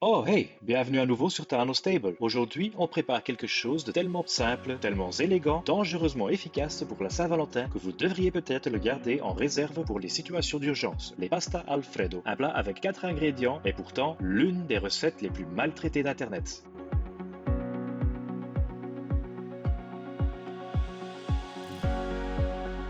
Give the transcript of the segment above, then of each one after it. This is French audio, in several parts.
Oh hey, bienvenue à nouveau sur Tano Stable. Aujourd'hui, on prépare quelque chose de tellement simple, tellement élégant, dangereusement efficace pour la Saint-Valentin que vous devriez peut-être le garder en réserve pour les situations d'urgence. Les pasta Alfredo, un plat avec 4 ingrédients et pourtant l'une des recettes les plus maltraitées d'Internet.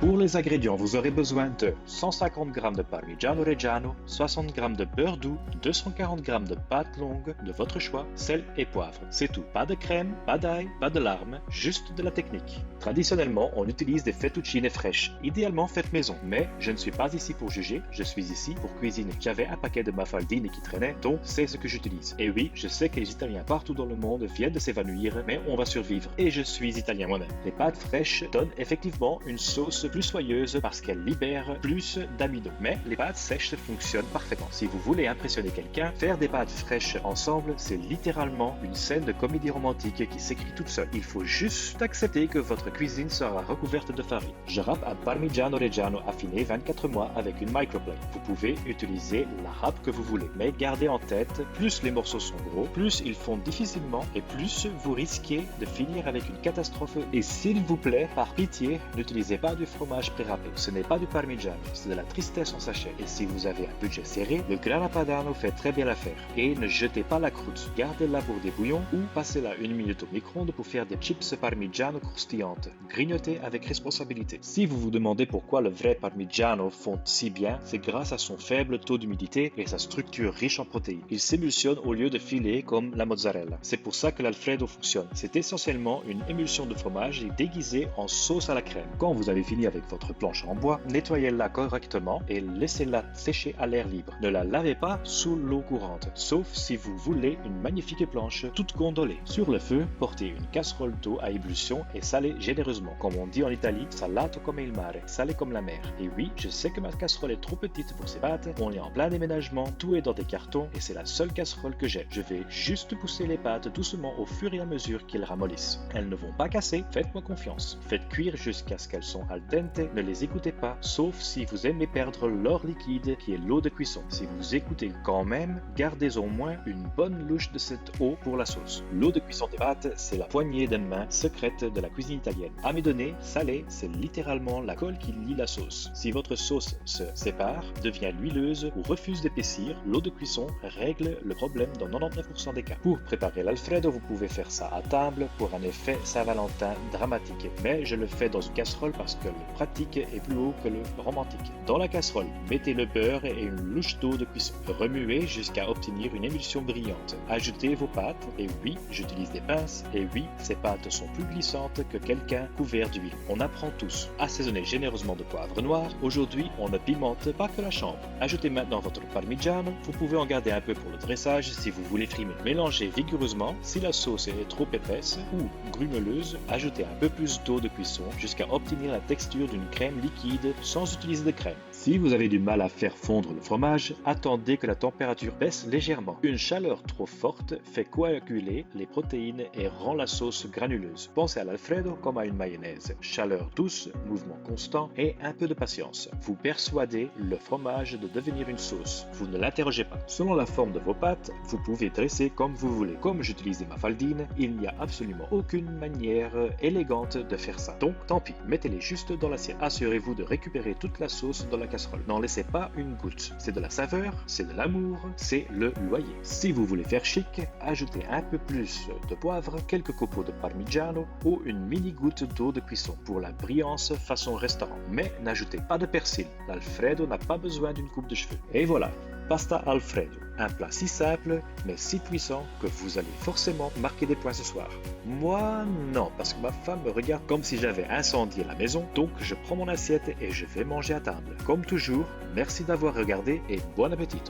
Pour les ingrédients, vous aurez besoin de 150 g de Parmigiano Reggiano, 60 g de beurre doux, 240 g de pâte longue de votre choix, sel et poivre. C'est tout. Pas de crème, pas d'ail, pas de larmes, juste de la technique. Traditionnellement, on utilise des fettuccine fraîches, idéalement faites maison. Mais je ne suis pas ici pour juger, je suis ici pour cuisiner. J'avais un paquet de mafaldine qui traînait, donc c'est ce que j'utilise. Et oui, je sais que les Italiens partout dans le monde viennent de s'évanouir, mais on va survivre. Et je suis italien moi-même. Les pâtes fraîches donnent effectivement une sauce plus soyeuse parce qu'elles libèrent plus d'amidon. Mais les pâtes sèches fonctionnent parfaitement. Si vous voulez impressionner quelqu'un, faire des pâtes fraîches ensemble, c'est littéralement une scène de comédie romantique qui s'écrit toute seule. Il faut juste accepter que votre cuisine sera recouverte de farine. Je râpe un Parmigiano Reggiano affiné 24 mois avec une microplane. Vous pouvez utiliser la râpe que vous voulez, mais gardez en tête, plus les morceaux sont gros, plus ils fondent difficilement et plus vous risquez de finir avec une catastrophe. Et s'il vous plaît, par pitié, n'utilisez pas du fromage pré-râpé. Ce n'est pas du Parmigiano, c'est de la tristesse en sachet. Et si vous avez un budget serré, le Grana Padano fait très bien l'affaire. Et ne jetez pas la croûte, gardez-la pour des bouillons ou passez-la 1 minute au micro-ondes pour faire des chips Parmigiano croustillantes. Grignotez avec responsabilité. Si vous vous demandez pourquoi le vrai Parmigiano fond si bien, c'est grâce à son faible taux d'humidité et sa structure riche en protéines. Il s'émulsionne au lieu de filer comme la mozzarella. C'est pour ça que l'Alfredo fonctionne. C'est essentiellement une émulsion de fromage déguisée en sauce à la crème. Quand vous avez fini avec votre planche en bois, nettoyez-la correctement et laissez-la sécher à l'air libre. Ne la lavez pas sous l'eau courante, sauf si vous voulez une magnifique planche toute gondolée. Sur le feu, portez une casserole d'eau à ébullition et salez généreusement. Comme on dit en Italie, salato come il mare, salé comme la mer. Et oui, je sais que ma casserole est trop petite pour ces pâtes, on est en plein déménagement, tout est dans des cartons et c'est la seule casserole que j'ai. Je vais juste pousser les pâtes doucement au fur et à mesure qu'elles ramollissent. Elles ne vont pas casser, faites-moi confiance. Faites cuire jusqu'à ce qu'elles sont al dente, ne les écoutez pas, sauf si vous aimez perdre l'or liquide qui est l'eau de cuisson. Si vous écoutez quand même, gardez au moins une bonne louche de cette eau pour la sauce. L'eau de cuisson des pâtes, c'est la poignée de main secrète de la cuisine italienne. Amidonné, salé, c'est littéralement la colle qui lie la sauce. Si votre sauce se sépare, devient huileuse ou refuse d'épaissir, l'eau de cuisson règle le problème dans 99% des cas. Pour préparer l'Alfredo, vous pouvez faire ça à table pour un effet Saint-Valentin dramatique. Mais je le fais dans une casserole parce que le pratique est plus haut que le romantique. Dans la casserole, mettez le beurre et une louche d'eau de cuisson. Remuez jusqu'à obtenir une émulsion brillante. Ajoutez vos pâtes, et oui, j'utilise des pinces, et oui, ces pâtes sont plus glissantes que quelqu'un couvert d'huile. On apprend tous. Assaisonnez généreusement de poivre noir. Aujourd'hui, on ne pimente pas que la chambre. Ajoutez maintenant votre parmigiano. Vous pouvez en garder un peu pour le dressage si vous voulez frimer. Mélangez vigoureusement. Si la sauce est trop épaisse ou grumeleuse, ajoutez un peu plus d'eau de cuisson jusqu'à obtenir la texture d'une crème liquide sans utiliser de crème. Si vous avez du mal à faire fondre le fromage, attendez que la température baisse légèrement. Une chaleur trop forte fait coaguler les protéines et rend la sauce granuleuse. Pensez à l'Alfredo comme à une mayonnaise. Chaleur douce, mouvement constant et un peu de patience. Vous persuadez le fromage de devenir une sauce. Vous ne l'interrogez pas. Selon la forme de vos pâtes, vous pouvez dresser comme vous voulez. Comme j'utilise des mafaldines, il n'y a absolument aucune manière élégante de faire ça. Donc tant pis, mettez-les juste dans l'assiette. Assurez-vous de récupérer toute la sauce dans la casserole. N'en laissez pas une goutte. C'est de la saveur, c'est de l'amour, c'est le loyer. Si vous voulez faire chic, ajoutez un peu plus de poivre, quelques copeaux de parmigiano ou une mini goutte d'eau de cuisson pour la brillance façon restaurant. Mais n'ajoutez pas de persil. L'Alfredo n'a pas besoin d'une coupe de cheveux. Et voilà, pasta Alfredo. Un plat si simple, mais si puissant que vous allez forcément marquer des points ce soir. Moi, non, parce que ma femme me regarde comme si j'avais incendié la maison, donc je prends mon assiette et je vais manger à table. Comme toujours, merci d'avoir regardé et bon appétit.